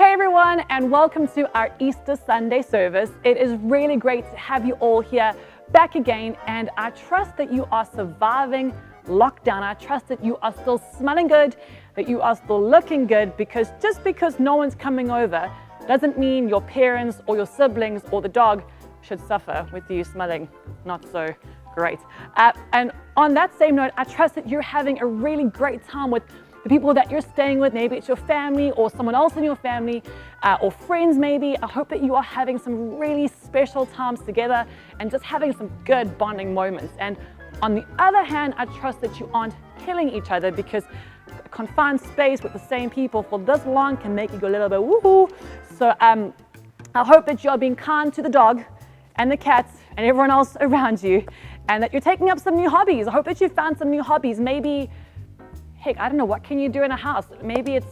Hey everyone, and welcome to our Easter Sunday service. It is really great to have you all here back again, and I trust that you are surviving lockdown. I trust that you are still smelling good, that you are still looking good, because just because no one's coming over doesn't mean your parents or your siblings or the dog should suffer with you smelling not so great. And on that same note, I trust that you're having a really great time with the people that you're staying with. Maybe it's your family or someone else in your family or friends maybe. I hope that you are having some really special times together and just having some good bonding moments. And on the other hand, I trust that you aren't killing each other, because a confined space with the same people for this long can make you go a little bit woohoo. So I hope that you're being kind to the dog and the cats and everyone else around you, and that you're taking up some new hobbies. I hope that you found some new hobbies. Maybe, heck, I don't know, what can you do in a house? Maybe it's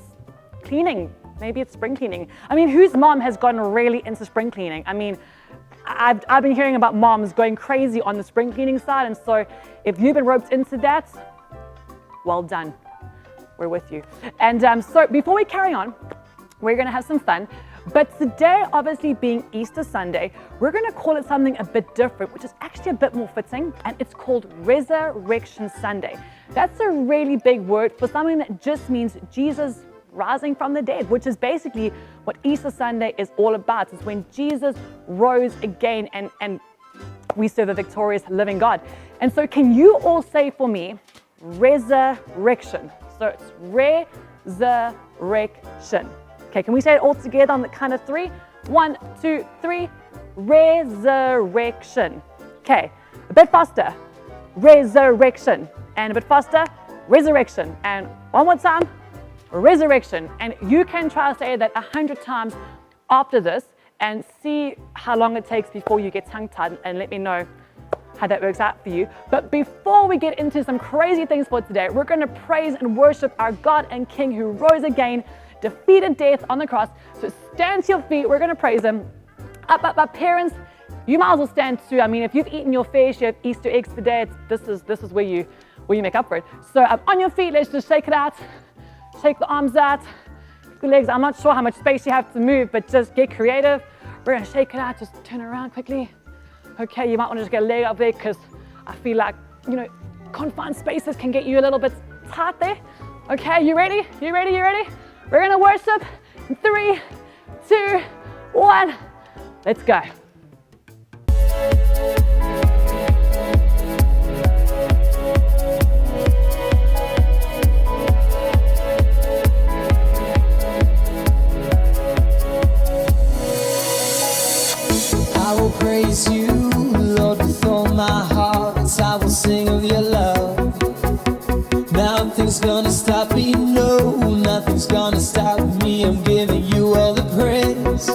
cleaning. Maybe it's spring cleaning. I mean, whose mom has gotten really into spring cleaning? I mean, I've been hearing about moms going crazy on the spring cleaning side, and so if you've been roped into that, well done. We're with you. And so before we carry on, we're gonna have some fun. But today, obviously being Easter Sunday, we're gonna call it something a bit different, which is actually a bit more fitting, and it's called Resurrection Sunday. That's a really big word for something that just means Jesus rising from the dead, which is basically what Easter Sunday is all about. It's when Jesus rose again, and we serve a victorious living God. And so can you all say for me, resurrection? So it's resurrection. Okay, can we say it all together on the count of three? 1, 2, 3. Resurrection. Okay, a bit faster. Resurrection. And a bit faster. Resurrection. And one more time. Resurrection. And you can try to say that 100 times after this and see how long it takes before you get tongue-tied, and let me know how that works out for you. But before we get into some crazy things for today, we're going to praise and worship our God and King who rose again, defeated death on the cross. So stand to your feet. We're going to praise him. Up. Parents, you might as well stand too. I mean, if you've eaten your fair share of Easter eggs today, this is where you make up for it. So on your feet, let's just shake it out. Shake the arms out, the legs. I'm not sure how much space you have to move, but just get creative. We're going to shake it out. Just turn around quickly. Okay, you might want to just get a leg up there, because I feel like, confined spaces can get you a little bit tight there. Okay, you ready? You ready? We're going to worship in 3, 2, 1. Let's go. I will praise you, Lord, with all my heart. I will sing of your love. Nothing's gonna stop me, no, nothing's gonna stop me. I'm giving you all the praise,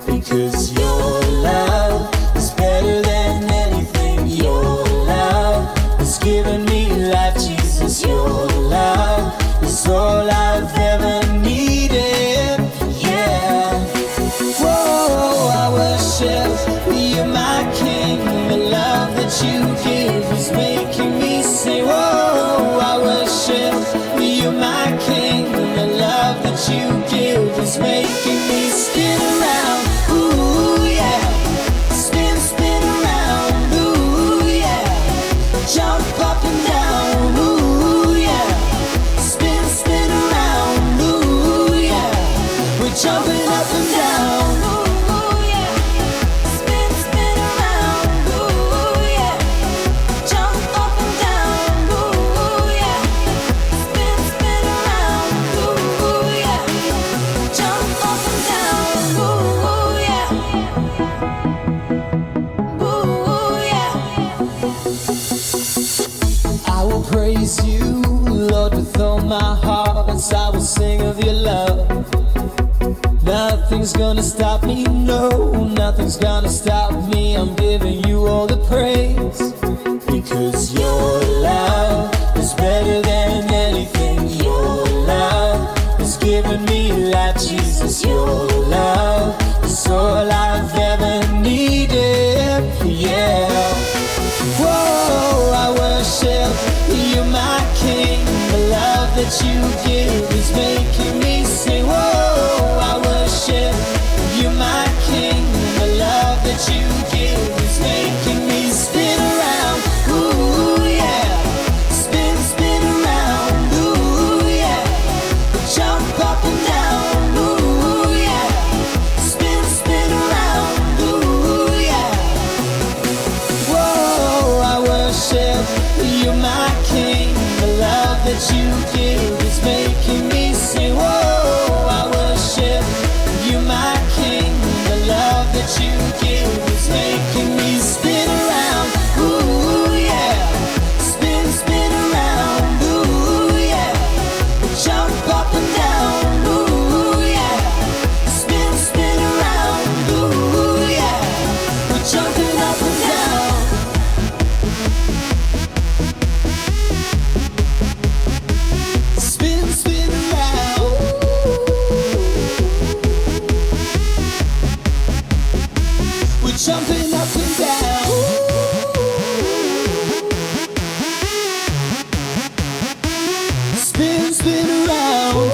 because your love is better than anything. Your love has given me life, Jesus. Your love is all I've ever needed, yeah. Whoa, I worship you, my King. The love that you give is making me say, whoa, I worship you, my King. The love that you give is making me spin around, ooh yeah. Spin around, ooh yeah. Jump up and down, ooh yeah. Spin around, ooh yeah. We're jumping up and down, ooh yeah. Spin around, ooh yeah. Jump up and down, ooh yeah. Spin around, ooh yeah. Jump up and down, ooh yeah. Ooh yeah. I will praise you, Lord, with all my heart. I will sing of your love. Nothing's gonna stop me, no, nothing's gonna stop me. I'm giving you all the praise, because your love is better than anything. Your love has given me life, Jesus. Your love is all I've ever needed, yeah. Whoa, I worship you, my King. The love that you give is making me say, whoa, I worship jumping up and down. Spin, spin around.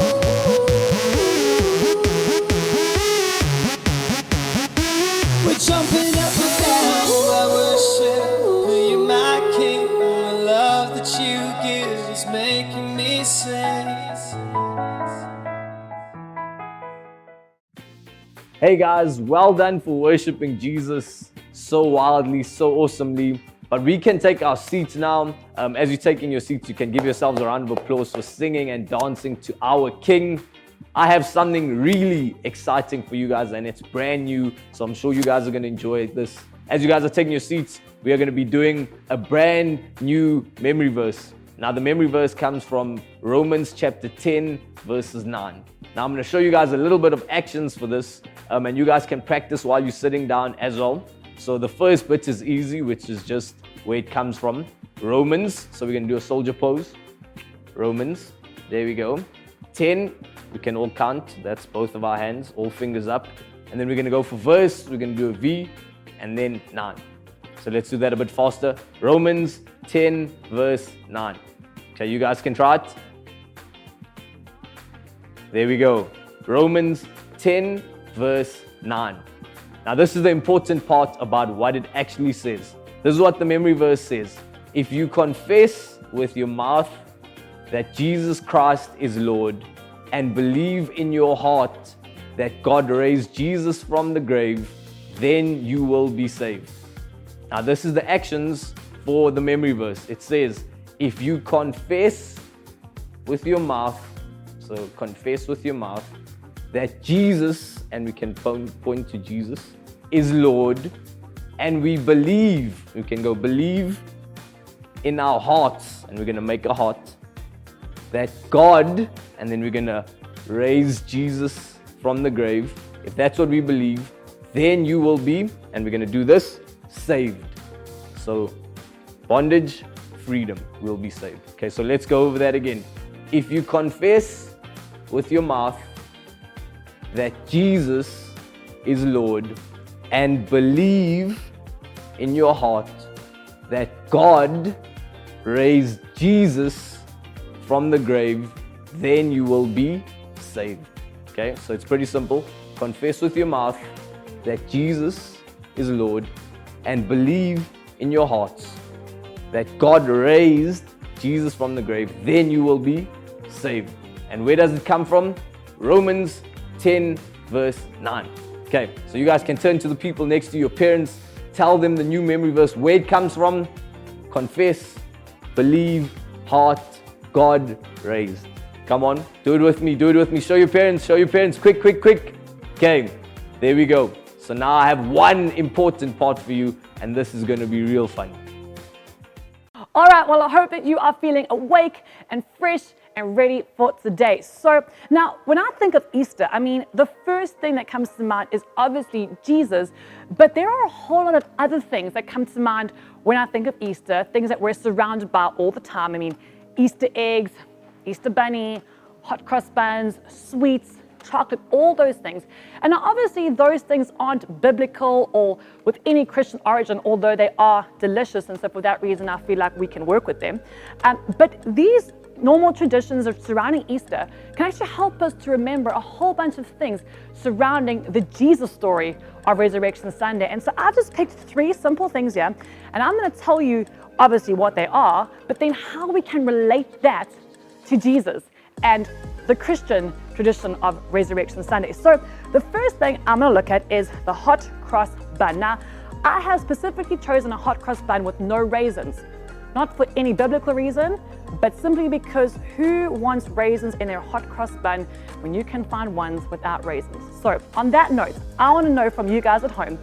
We're jumping up and down. I worship you, you're my king. The love that you give is making me sing. Hey guys, well done for worshiping Jesus so wildly, so awesomely. But we can take our seats now. As you take in your seats, you can give yourselves a round of applause for singing and dancing to our King. I have something really exciting for you guys, and it's brand new, so I'm sure you guys are going to enjoy this. As you guys are taking your seats, we are going to be doing a brand new memory verse. Now, the memory verse comes from Romans chapter 10, verses 9. Now, I'm going to show you guys a little bit of actions for this, and you guys can practice while you're sitting down as well. So the first bit is easy, which is just where it comes from. Romans, so we're going to do a soldier pose. Romans, there we go. 10, we can all count, that's both of our hands, all fingers up. And then we're going to go for verse, we're going to do a V, and then 9. So let's do that a bit faster. Romans 10, verse 9. Okay, you guys can try it. There we go. Romans 10, verse 9. Now, this is the important part about what it actually says. This is what the memory verse says. If you confess with your mouth that Jesus Christ is Lord and believe in your heart that God raised Jesus from the grave, then you will be saved. Now, this is the actions for the memory verse. It says, if you confess with your mouth, so confess with your mouth, that Jesus, and we can point to Jesus, is Lord, and we believe, we can go believe in our hearts, and we're going to make a heart, that God, and then we're going to raise Jesus from the grave. If that's what we believe, then you will be, and we're going to do this, saved. So bondage, freedom, will be saved. Okay, so let's go over that again. If you confess with your mouth that Jesus is Lord and believe in your heart that God raised Jesus from the grave, then you will be saved. Okay, so it's pretty simple. Confess with your mouth that Jesus is Lord and believe in your hearts that God raised Jesus from the grave, then you will be saved. And where does it come from? Romans 10, verse 9. Okay, so you guys can turn to the people next to your parents, tell them the new memory verse, where it comes from. Confess, believe, heart, God raised. Come on, do it with me, do it with me. Show your parents, quick, quick, quick. Okay, there we go. So now I have one important part for you, and this is going to be real fun. All right, well, I hope that you are feeling awake and fresh and ready for today. So now, when I think of Easter, I mean, the first thing that comes to mind is obviously Jesus, but there are a whole lot of other things that come to mind when I think of Easter, things that we're surrounded by all the time. I mean, Easter eggs, Easter bunny, hot cross buns, sweets, chocolate, all those things. And now obviously those things aren't biblical or with any Christian origin, although they are delicious, and so for that reason I feel like we can work with them. But these normal traditions surrounding Easter can actually help us to remember a whole bunch of things surrounding the Jesus story of Resurrection Sunday. And so I've just picked 3 simple things here, and I'm going to tell you obviously what they are, but then how we can relate that to Jesus and the Christian tradition of Resurrection Sunday. So the first thing I'm going to look at is the hot cross bun. Now, I have specifically chosen a hot cross bun with no raisins, not for any biblical reason, but simply because who wants raisins in their hot cross bun when you can find ones without raisins? So on that note, I want to know from you guys at home,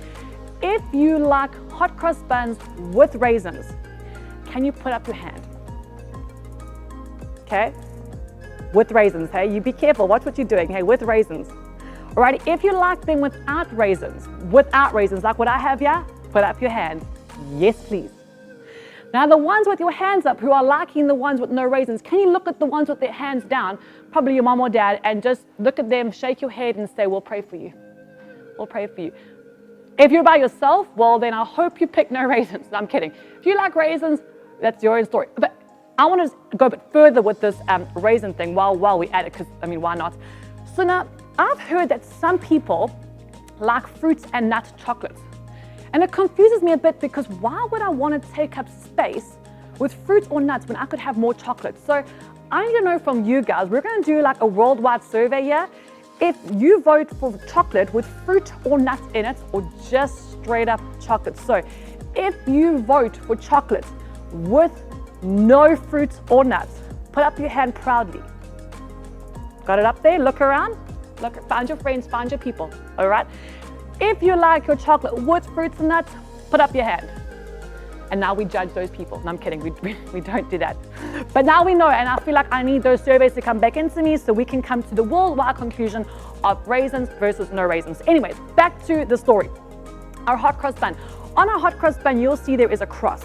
if you like hot cross buns with raisins, can you put up your hand? Okay? With raisins, hey? You be careful, watch what you're doing, hey, with raisins. Alrighty, if you like them without raisins, like what I have here, put up your hand. Yes, please. Now the ones with your hands up who are liking the ones with no raisins, can you look at the ones with their hands down, probably your mom or dad, and just look at them, shake your head and say, we'll pray for you. We'll pray for you. If you're by yourself, well, then I hope you pick no raisins. No, I'm kidding. If you like raisins, that's your own story. But I want to go a bit further with this raisin thing while we add it, because, I mean, why not? So now, I've heard that some people like fruits and nut chocolates. And it confuses me a bit, because why would I want to take up space with fruits or nuts when I could have more chocolate? So I need to know from you guys. We're going to do like a worldwide survey here. If you vote for chocolate with fruit or nuts in it, or just straight up chocolate. So if you vote for chocolate with no fruit or nuts, put up your hand proudly. Got it up there? Look around. Look, find your friends, find your people. All right. If you like your chocolate with fruits and nuts, put up your hand. And now we judge those people. No, I'm kidding, we don't do that. But now we know, and I feel like I need those surveys to come back into me so we can come to the worldwide conclusion of raisins versus no raisins. Anyways, back to the story. Our hot cross bun. On our hot cross bun, you'll see there is a cross,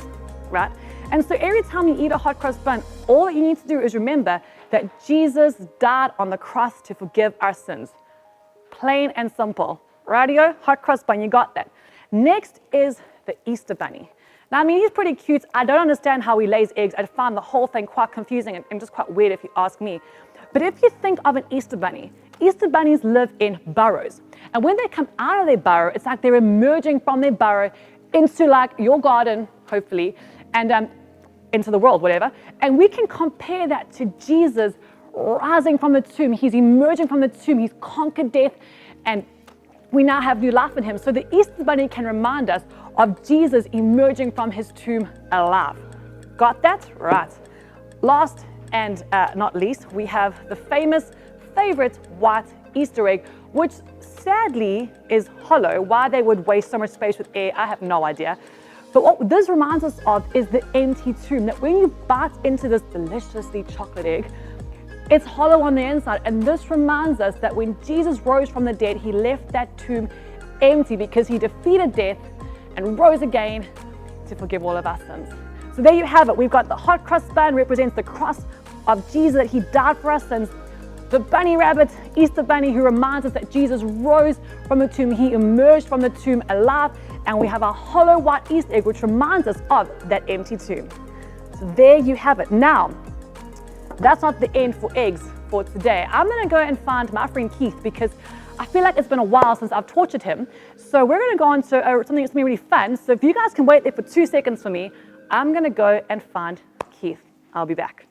right? And so every time you eat a hot cross bun, all that you need to do is remember that Jesus died on the cross to forgive our sins. Plain and simple. Radio, hot cross bun, you got that. Next is the Easter bunny. Now, I mean, he's pretty cute. I don't understand how he lays eggs. I find the whole thing quite confusing and just quite weird if you ask me. But if you think of an Easter bunnies live in burrows. And when they come out of their burrow, it's like they're emerging from their burrow into like your garden, hopefully, and into the world, whatever. And we can compare that to Jesus rising from the tomb. He's emerging from the tomb. He's conquered death, and we now have new life in him. So the Easter bunny can remind us of Jesus emerging from his tomb alive. Got that? Right. Last and not least, we have the famous favorite white Easter egg, which sadly is hollow. Why they would waste so much space with air, I have no idea. But what this reminds us of is the empty tomb, that when you bite into this deliciously chocolate egg, it's hollow on the inside. And this reminds us that when Jesus rose from the dead, he left that tomb empty because he defeated death and rose again to forgive all of our sins. So there you have it. We've got the hot cross bun, represents the cross of Jesus, that he died for our sins. The bunny rabbit, Easter bunny, who reminds us that Jesus rose from the tomb. He emerged from the tomb alive. And we have a hollow white Easter egg, which reminds us of that empty tomb. So there you have it. Now, that's not the end for eggs for today. I'm going to go and find my friend Keith, because I feel like it's been a while since I've tortured him. So we're going to go on to something that's going to be really fun. So if you guys can wait there for 2 seconds for me, I'm going to go and find Keith. I'll be back.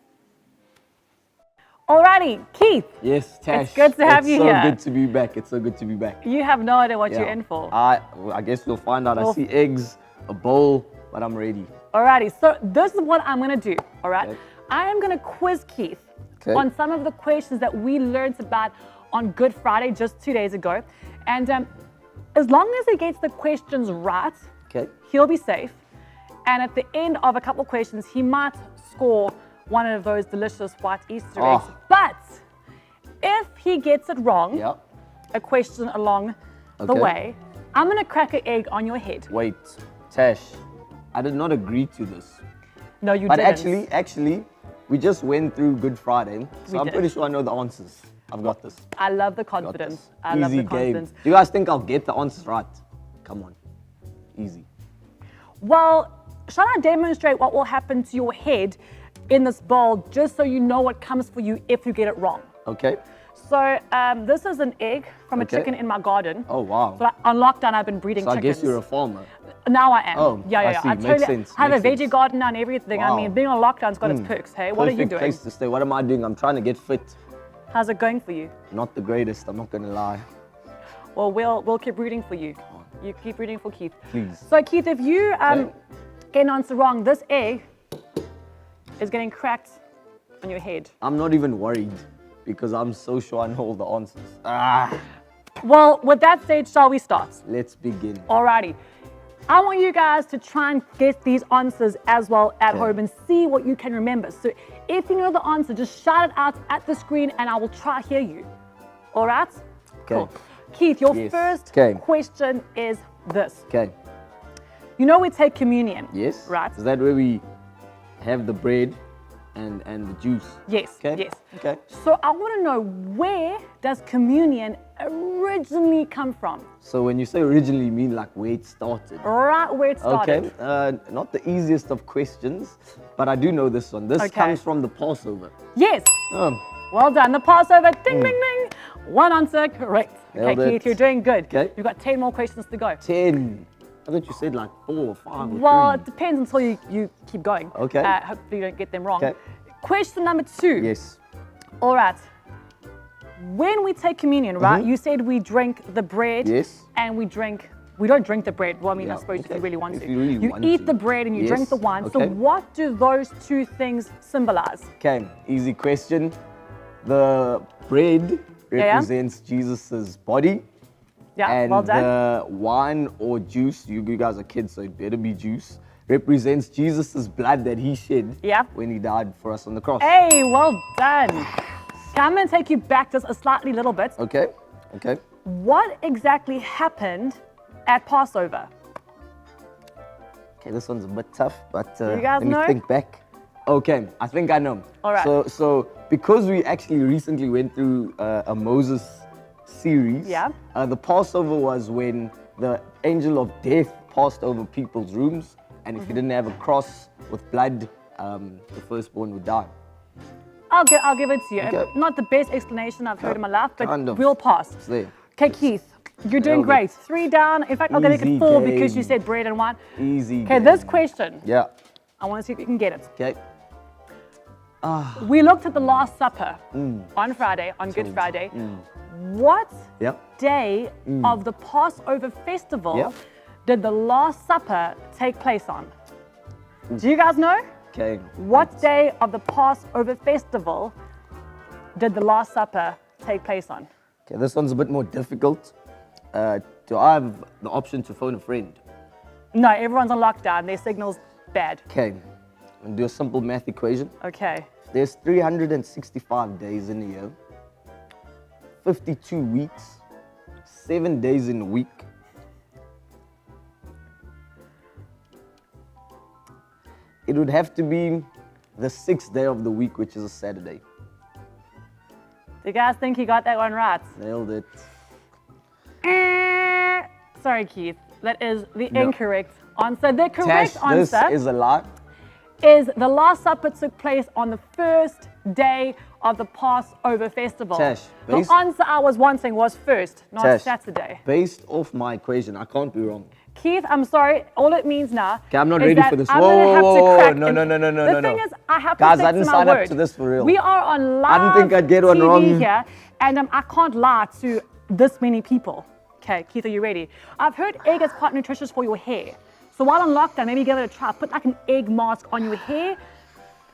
Alrighty, Keith. Yes, Tash. It's good to have you here. It's so good to be back. It's so good to be back. You have no idea what you're in for. I guess we'll find out. I see eggs, a bowl, but I'm ready. Alrighty, so this is what I'm going to do, all right? Okay. I am going to quiz Keith on some of the questions that we learned about on Good Friday just 2 days ago. And as long as he gets the questions right, he'll be safe. And at the end of a couple of questions, he might score one of those delicious white Easter eggs. But if he gets it wrong, a question along the way, I'm going to crack an egg on your head. Wait, Tash, I did not agree to this. No, you didn't. But actually, we just went through Good Friday, so I'm pretty sure I know the answers. I've got this. I love the confidence. I love the confidence. Do you guys think I'll get the answers right? Come on. Easy. Well, shall I demonstrate what will happen to your head in this bowl, just so you know what comes for you if you get it wrong? Okay. So this is an egg from a chicken in my garden. Oh, wow. So on lockdown, I've been breeding chickens. I guess you're a farmer. Now I am. Oh, yeah. I see. Makes sense. I have a veggie garden now and everything. Wow. I mean, being on lockdown's got its perks. Hey, what are you doing? Perfect place to stay. What am I doing? I'm trying to get fit. How's it going for you? Not the greatest, I'm not gonna lie. Well, we'll keep rooting for you. You keep rooting for Keith. Please. So Keith, if you get an answer wrong, this egg is getting cracked on your head. I'm not even worried because I'm so sure I know all the answers. Well, with that said, shall we start? Let's begin. Alrighty. I want you guys to try and get these answers as well at home and see what you can remember. So if you know the answer, just shout it out at the screen and I will try to hear you. All right? Okay. Cool. Keith, your first question is this. Okay. You know we take communion. Yes. Right? Is that where we have the bread and the juice. Yes, Okay. yes. Okay. So I want to know, where does communion originally come from? So when you say originally, you mean like where it started. Right where it started. Okay. Not the easiest of questions, but I do know this one. This Okay. comes from the Passover. Yes. Um, Well done. The Passover. Ding, ding, ding. One answer correct. Nailed Okay, it. Keith, you're doing good. Okay. You've got 10 more questions to go. 10. I thought you said like 4 or 5 or Well, it 3. depends until you keep going. Okay. Hopefully you don't get them wrong. Okay. Question number 2. Yes. All right. When we take communion, right, you said we drink the bread Mm-hmm. Yes. and we don't drink the bread. Well, I mean, I Yeah, suppose if okay. you really want If to. you really want eat to. the bread and you drink Yes, the wine. So okay. what do those two things symbolize? Okay, easy question. The bread Yeah. represents Jesus's body. Yeah, And well done. the wine or juice, you guys are kids, so it better be juice, represents Jesus's blood that he shed Yeah. when he died for us on the cross. Hey, well done. Okay, I'm going to take you back just a slightly little bit. Okay, okay. What exactly happened at Passover? Okay, this one's a bit tough, but You guys let me know? think back. Okay, I think I know. All right. So because we actually recently went through a Moses series, Yeah. The Passover was when the angel of death passed over people's rooms, and if you didn't have a cross with blood, the firstborn would die. I'll give it to you. Okay. Not the best explanation I've heard in my life, but Kind of. we'll pass. It's there. Okay, Keith, you're doing Nailed it. great. 3 down. In fact, I'm going to make Easy it 4 because you game. said bread and wine. Easy. Okay, game. this question, Yeah. I want to see if you can get it. Okay. We looked at the Last Supper on Friday, on Good Friday. What Yeah. day of the Passover festival Yeah. did the Last Supper take place on? Do you guys know? Okay. What day of the Passover festival did the Last Supper take place on? Okay, this one's a bit more difficult. Do I have the option to phone a friend? No, everyone's on lockdown. Their signal's bad. Okay. I'm gonna do a simple math equation. Okay. There's 365 days in a year, 52 weeks, 7 days in a week. It would have to be the 6th day of the week, which is a Saturday. Do you guys think you got that one right? Nailed it. Sorry, Keith. That is the No. incorrect answer. The Tash, correct this answer is a lie. is the Last Supper took place on the first day of the Passover festival. Tash, the based- answer I was wanting was first, not Tash, Saturday. Based off my equation, I can't be wrong. Keith, I'm sorry. All it means now. Okay, I'm not is ready that for this. I'm Whoa, gonna have whoa, to whoa, crack no, in- no, no, no, no, The no, thing no. is, I have Guys, to I stick didn't to my sign up word. to this for real. We are on live I didn't think I'd get one TV wrong. here, and I can't lie to this many people. Okay, Keith, are you ready? I've heard egg is quite nutritious for your hair. So while on lockdown, maybe give it a try. Put like an egg mask on your hair.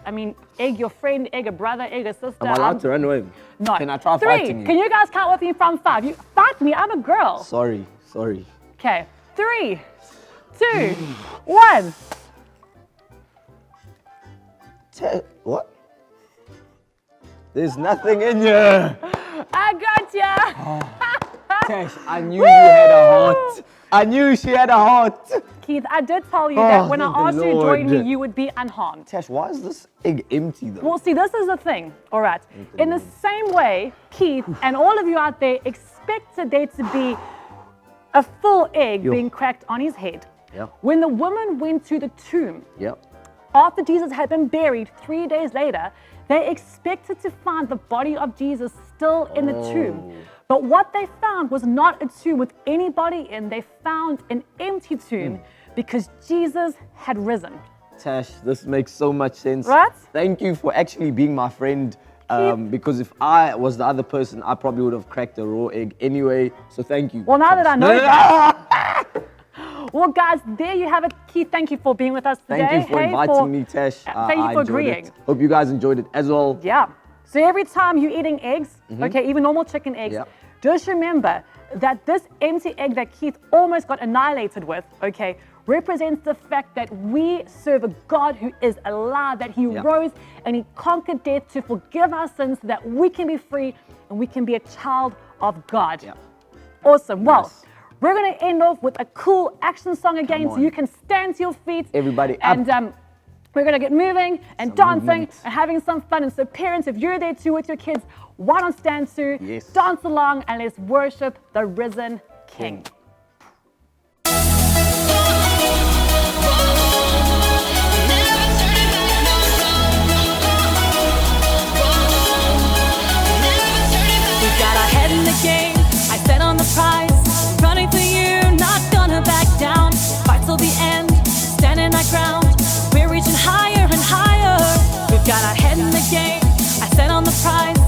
I mean, egg your friend, egg a brother, egg a sister. Am I allowed to run away? No. Can I try 3. fighting you? Can you guys count with me from 5? You fight me. I'm a girl. Sorry. Okay. 3, 2, 1. What? There's nothing in here. I got ya. Tash, I knew you had a heart. I knew she had a heart. Keith, I did tell you that when I thank the asked you to join me, Lord. you would be unharmed. Tash, why is this egg empty though? Well, see, this is the thing, all right. In the same way, Keith and all of you out there expected there to be a full egg Yo. being cracked on his head. Yeah. When the woman went to the tomb, Yep. after Jesus had been buried 3 days later, they expected to find the body of Jesus still in the tomb. But what they found was not a tomb with anybody in. They found an empty tomb because Jesus had risen. Tash, this makes so much sense. Right? Thank you for actually being my friend. Because if I was the other person, I probably would have cracked a raw egg anyway. So thank you. Well, now that I know No, no, that. Well, guys, there you have it. Keith, thank you for being with us today. Thank you for Hey, inviting me, Tash. Thank you I for enjoyed agreeing. it. Hope you guys enjoyed it as well. Yeah. So every time you're eating eggs, okay, even normal chicken eggs, Yeah. just remember that this empty egg that Keith almost got annihilated with, okay, represents the fact that we serve a God who is alive, that He Yeah. rose and He conquered death to forgive our sins so that we can be free and we can be a child of God. Yeah. Awesome. Well, Nice. we're going to end off with a cool action song again Come so on. you can stand to your feet. Everybody up. And We're going to get moving and Some dancing movement. and having some fun. And so parents, if you're there too with your kids, why don't stand to, Yes. dance along, and let's worship the risen King. We've got our head in the game, I bet on the prize. Running for you, not gonna back down. Fight till the end, standing our ground. We're reaching higher and higher. We've got our head in the game, I set on the prize.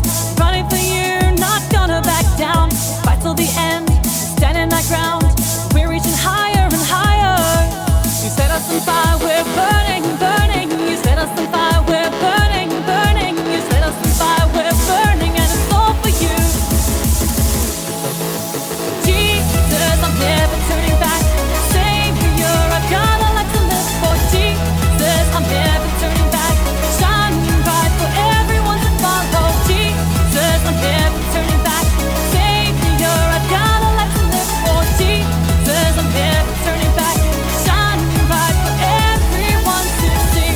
Running for you, not gonna back down. Fight till the end, standing our ground. We're reaching higher and higher. You set us on fire, we're burning, burning. You set us on fire, we're burning, burning. You set us on fire, we're burning, and it's all for you. Jesus, I'm never turning back. Savior, I've got a life to live for. Jesus, I'm never turning back. Shining bright for everyone to follow. Jesus, I'm never turning back. Savior, I've got a life to live for. Jesus, I'm never turning back. Shining bright for everyone to see.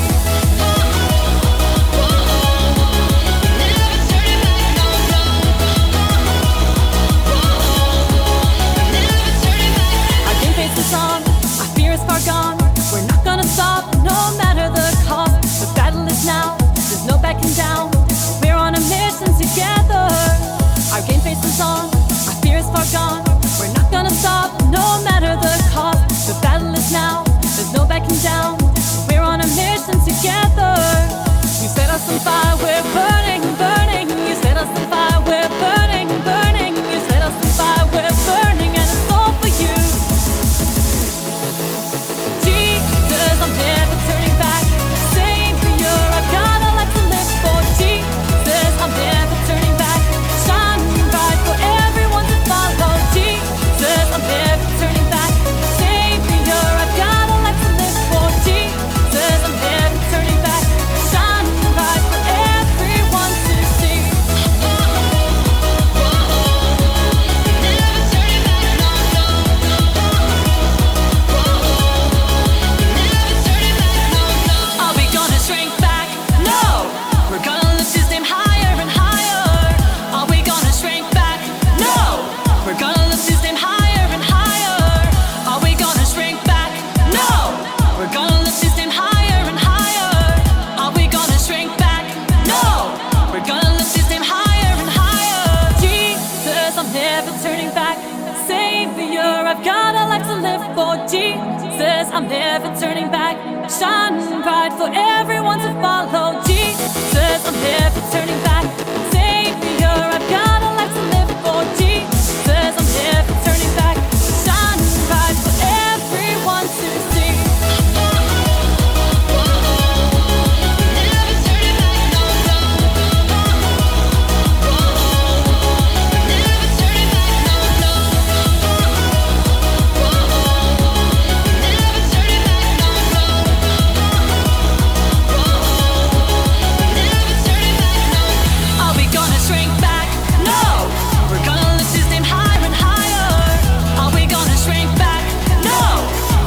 Our game face is on, our fear is far gone. We're not gonna stop, no matter the cost. The battle is now, there's no backing down. We're on a mission together. Our game face is on, our fear is far gone. We're not gonna stop, no matter the cost. The battle is now, there's no backing down. We're on a mission together. You set us on fire, we're burning, burning. You set us on fire, we're burning, burning. You set us on fire, we're burning, and it's all for you. Jesus, I'm never turning back. Savior, I've got a life to live for. Jesus, I'm never turning back. Shining bright for everyone to follow. Jesus, I'm never turning back. Savior, I've got a life to live for. Jesus, I'm never turning back. Shining bright for everyone to see. Are we gonna shrink back? No! We're gonna lift his name higher and higher. Are we gonna shrink back? No! We're gonna lift his name higher and higher. Are we gonna shrink back? No! We're gonna lift his name higher and higher. Are we gonna shrink back? No! We're gonna lift his name higher and higher. Jesus, I'm never turning back. Savior, I've got a life to live for. Jesus, I'm never turning back. Shining bright for everyone to follow. Jesus, I'm never turning back. Savior, I've got a life to live for. Jesus, I'm never turning back. Shining bright for everyone to see. Are we gonna shrink back? No! We're gonna lift his name higher and higher. Are we gonna shrink back? No!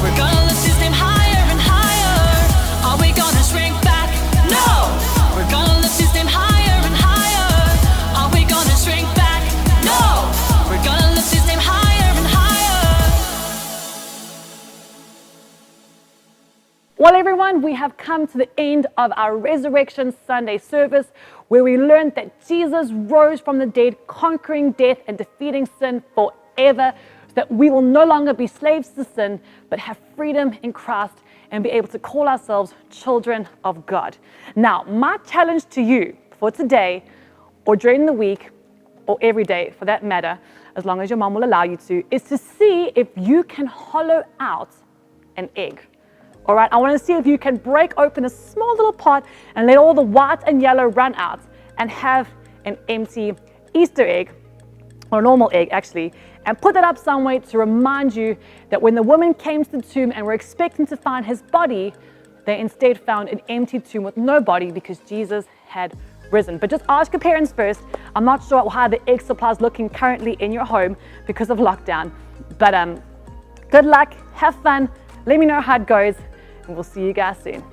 We're gonna lift his name higher and higher. Are we gonna shrink back? No! We're gonna lift his name higher and higher. Are we gonna shrink back? No! We're gonna lift his name higher and higher. Well, everyone, we have come to the end of our Resurrection Sunday service, where we learned that Jesus rose from the dead, conquering death and defeating sin forever, so that we will no longer be slaves to sin, but have freedom in Christ and be able to call ourselves children of God. Now, my challenge to you for today, or during the week, or every day for that matter, as long as your mom will allow you to, is to see if you can hollow out an egg. All right, I want to see if you can break open a small little pot and let all the white and yellow run out and have an empty Easter egg, or a normal egg actually, and put that up somewhere to remind you that when the women came to the tomb and were expecting to find his body, they instead found an empty tomb with no body because Jesus had risen. But just ask your parents first. I'm not sure how the egg supply is looking currently in your home because of lockdown. But good luck, have fun, let me know how it goes, and we'll see you guys soon.